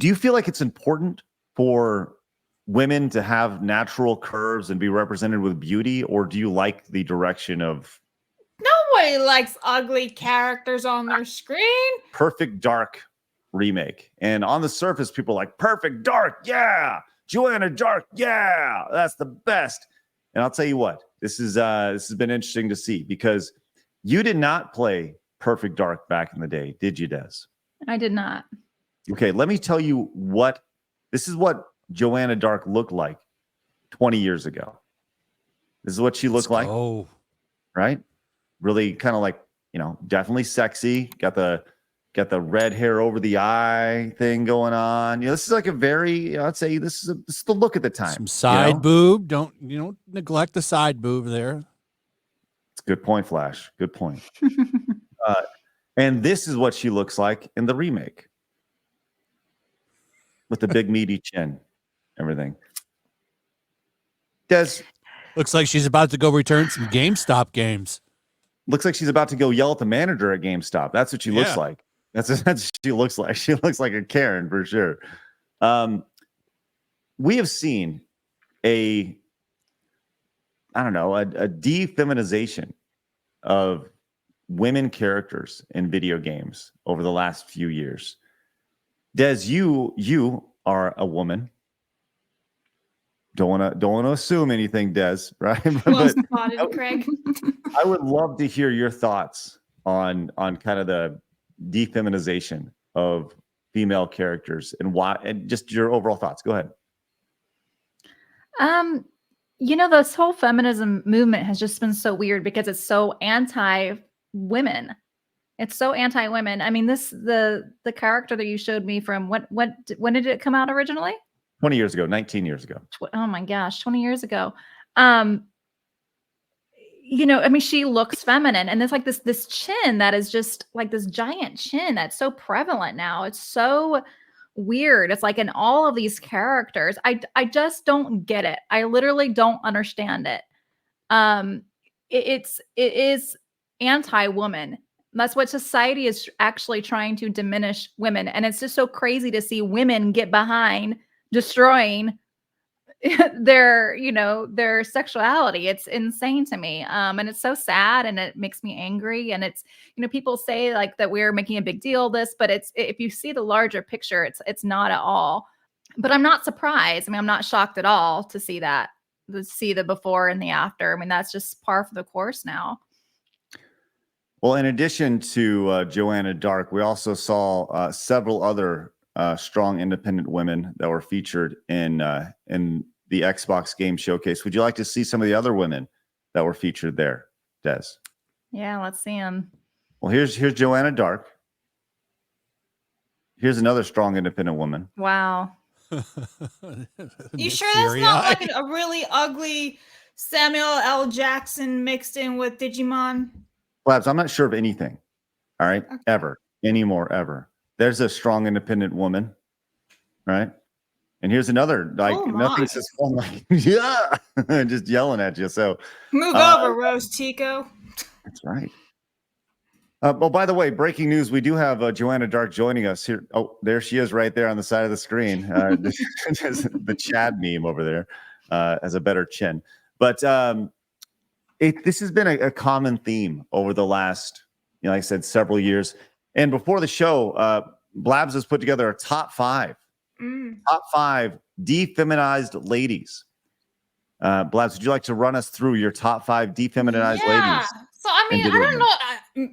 do you feel like it's important for women to have natural curves and be represented with beauty, or do you like the direction of Nobody likes ugly characters on their screen? Perfect Dark remake? And on the surface, people are like, Perfect Dark, yeah. Joanna Dark, yeah, that's the best. And I'll tell you what, this has been interesting to see, because you did not play Perfect Dark back in the day, did you, Des? I did not. Okay, let me tell you this is what Joanna Dark looked like 20 years ago. This is what she looked like. Oh, right? Really kind of like, definitely sexy. Got the red hair over the eye thing going on. This is like a very, I'd say this is the look at the time. some side boob. Don't neglect the side boob there. It's a good point, Flash. Good point. And this is what she looks like in the remake, with the big meaty chin, everything. Des, looks like she's about to go return some GameStop games. Looks like she's about to go yell at the manager at GameStop. That's what she looks like. That's what she looks like. She looks like a Karen for sure. We have seen a de-feminization of women characters in video games over the last few years. Des, you are a woman. Don't want to assume anything, Des, right? Well spotted, Craig. I would love to hear your thoughts on kind of the defeminization of female characters and why, and just your overall thoughts. Go ahead. This whole feminism movement has just been so weird because it's so anti-women. It's so anti-women. I mean, the character that you showed me from when did it come out originally? 20 years ago, 19 years ago. Oh my gosh, 20 years ago. I mean, she looks feminine, and there's like this chin that is just like this giant chin that's so prevalent now. It's so weird. It's like in all of these characters. I just don't get it. I literally don't understand it. It is anti-woman. That's what society is actually trying to diminish women. And it's just so crazy to see women get behind destroying their sexuality. It's insane to me. And it's so sad, and it makes me angry. And it's, people say like that we're making a big deal of this, but if you see the larger picture, it's not at all. But I'm not surprised. I mean, I'm not shocked at all to see the before and the after. I mean, that's just par for the course now. Well, in addition to Joanna Dark, we also saw several other strong independent women that were featured in the Xbox Game Showcase. Would you like to see some of the other women that were featured there, Des? Yeah, let's see them. Well, here's Joanna Dark. Here's another strong independent woman. Wow. You sure that's not like a really ugly Samuel L. Jackson mixed in with Digimon? Labs, I'm not sure of anything. All right. Okay. Ever. Anymore, ever. There's a strong independent woman. Right. And here's another, like, nothing's just fun, like, yeah, just yelling at you. So move over, Rose Tico. That's right. Oh, by the way, breaking news. We do have Joanna Dark joining us here. Oh, there she is right there on the side of the screen. The Chad meme over there has a better chin. But this has been a common theme over the last, like I said, several years. And before the show, Blabs has put together a top five de-feminized ladies. Blabs, would you like to run us through your top five de-feminized ladies? So, I mean, I don't know.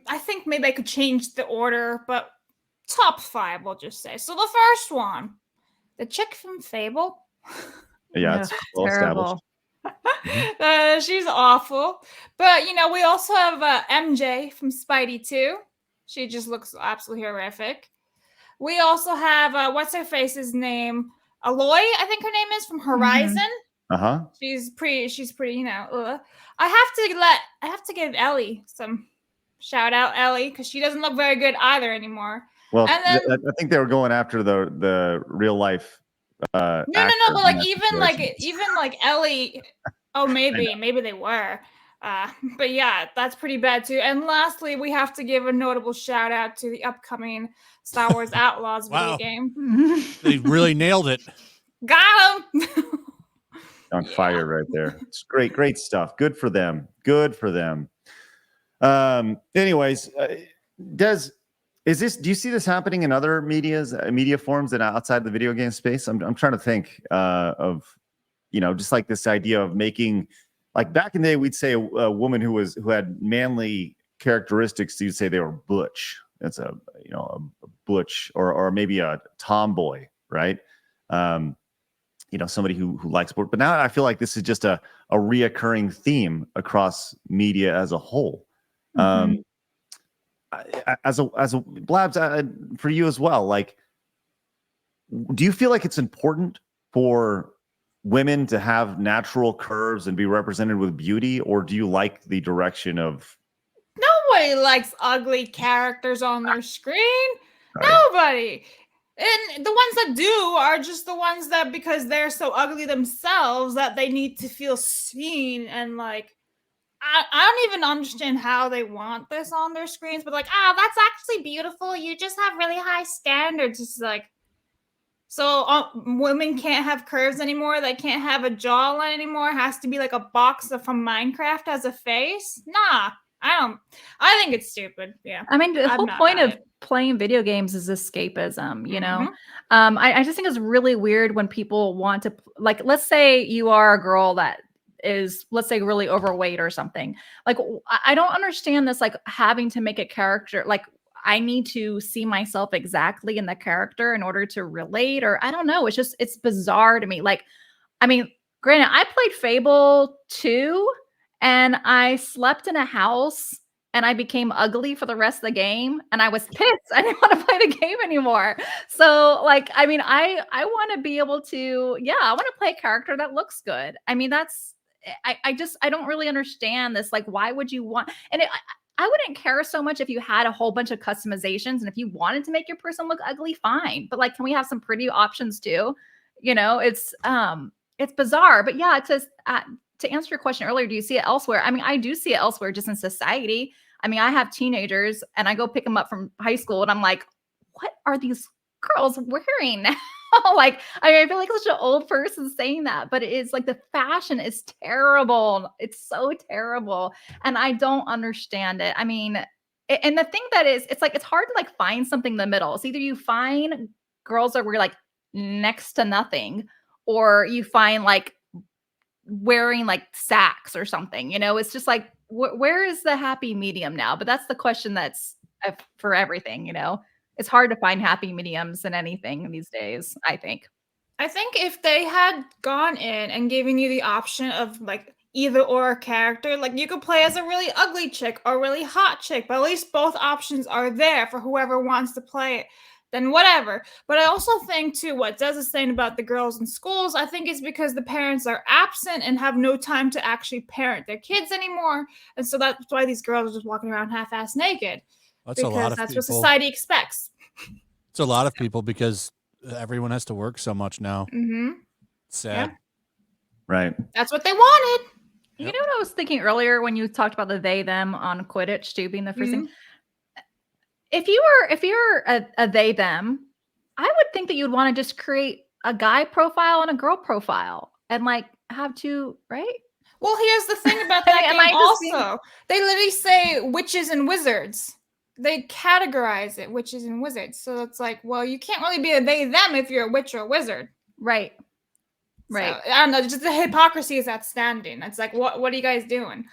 I think maybe I could change the order, but top five, we'll just say. So the first one, the chick from Fable. Yeah, it's well established. She's awful. But, we also have MJ from Spidey 2. She just looks absolutely horrific. We also have, what's her face's name? Aloy, I think her name is, from Horizon. Uh-huh. She's pretty, I have to give Ellie some shout out, Ellie, because she doesn't look very good either anymore. Well, and then, I think they were going after the real life. No, but like even like Ellie. Oh, maybe they were. But yeah, that's pretty bad too. And lastly, we have to give a notable shout out to the upcoming Star Wars Outlaws video Wow. game. They really nailed it. Got him. On Yeah. fire right there. It's great stuff. Good for them. Good for them. Anyways, do you see this happening in other media forms and outside the video game space? I'm trying to think of, just like this idea of making, like back in the day, we'd say a woman who had manly characteristics. You'd say they were butch. That's a butch or maybe a tomboy, right? Somebody who likes sport. But now I feel like this is just a reoccurring theme across media as a whole. Mhm. As a Blabs, for you as well, like, do you feel like it's important for women to have natural curves and be represented with beauty, or do you like the direction of Nobody likes ugly characters on their screen. Right. Nobody. And the ones that do are just the ones that, because they're so ugly themselves, that they need to feel seen. And like, I don't even understand how they want this on their screens, but like, that's actually beautiful. You just have really high standards. It's like, so women can't have curves anymore. They can't have a jawline anymore. It has to be like a box from Minecraft as a face. Nah, I think it's stupid. Yeah. I mean, the I'm whole not point about of playing video games is escapism, you know? Mhm. I just think it's really weird when people want to, like, let's say you are a girl that is, let's say, really overweight or something. Like, I don't understand this, like, having to make a character, like, I need to see myself exactly in the character in order to relate, or I don't know. It's bizarre to me. Like, I mean, granted, I played Fable 2 and I slept in a house and I became ugly for the rest of the game and I was pissed. I didn't want to play the game anymore. So, like, I mean, I want to be able to, yeah, I want to play a character that looks good. I mean, I don't really understand this. Like, why would you want, and I wouldn't care so much if you had a whole bunch of customizations and if you wanted to make your person look ugly, fine. But like, can we have some pretty options too? It's bizarre. But yeah, it says, to answer your question earlier, do you see it elsewhere? I mean, I do see it elsewhere just in society. I mean, I have teenagers and I go pick them up from high school and I'm like, what are these girls wearing now? Like, I feel like such an old person saying that, but it is like the fashion is terrible. It's so terrible. And I don't understand it. I mean, and the thing that is, it's like, it's hard to like find something in the middle. It's either you find girls that wear like next to nothing, or you find like wearing like sacks or something, it's just like, where is the happy medium now? But that's the question that's for everything, it's hard to find happy mediums in anything these days, I think. I think if they had gone in and given you the option of like either or character, like you could play as a really ugly chick or really hot chick, but at least both options are there for whoever wants to play it, then whatever. But I also think too, what Des is saying about the girls in schools, I think it's because the parents are absent and have no time to actually parent their kids anymore. And so that's why these girls are just walking around half-ass naked. That's a lot of That's people. what society expects. It's a lot of people because everyone has to work so much now. Mm-hmm. Sad. Yeah. right? That's what they wanted. You Yep. know what I was thinking earlier when you talked about the they them on Quidditch too being the 1st thing? If you're a they them, I would think that you'd want to just create a guy profile and a girl profile and like have two, right? Well, here's the thing about that Am game I just being- also. They literally say witches and wizards. They categorize it witches and wizards. So it's like, well, you can't really be a they them if you're a witch or a wizard. Right. Right. So, I don't know, just the hypocrisy is outstanding. It's like, what are you guys doing?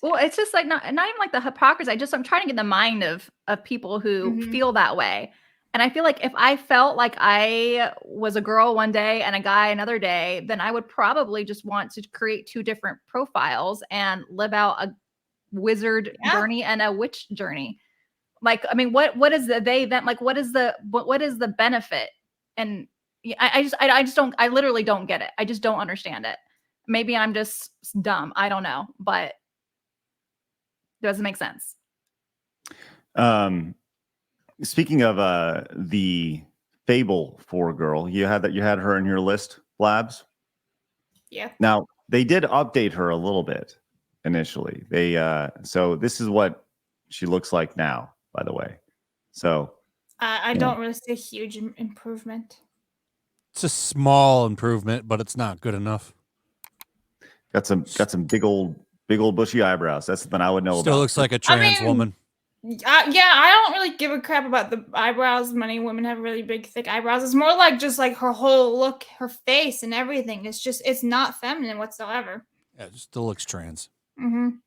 Well, it's just like not even like the hypocrisy. I'm trying to get the mind of people who Mhm. feel that way. And I feel like if I felt like I was a girl one day and a guy another day, then I would probably just want to create two different profiles and live out a wizard Yeah. journey and a witch journey. Like, I mean, what is the they them? Like, what is the benefit? And I just don't. I literally don't get it. I just don't understand it. Maybe I'm just dumb. I don't know, but it doesn't make sense. Speaking of the Fable 4 girl, you had her in your list, Blabs. Yeah. Now they did update her a little bit, initially. They so this is what she looks like now, by the way. So I Yeah. don't really see a huge improvement. It's a small improvement, but it's not good enough. got some big old bushy eyebrows. That's something I would know Still about. looks like a trans mean, woman. Yeah, I don't really give a crap about the eyebrows. Many women have really big, thick eyebrows. It's more like just like her whole look, her face, and everything. It's not feminine whatsoever. Yeah, it still looks trans. Mm-hmm.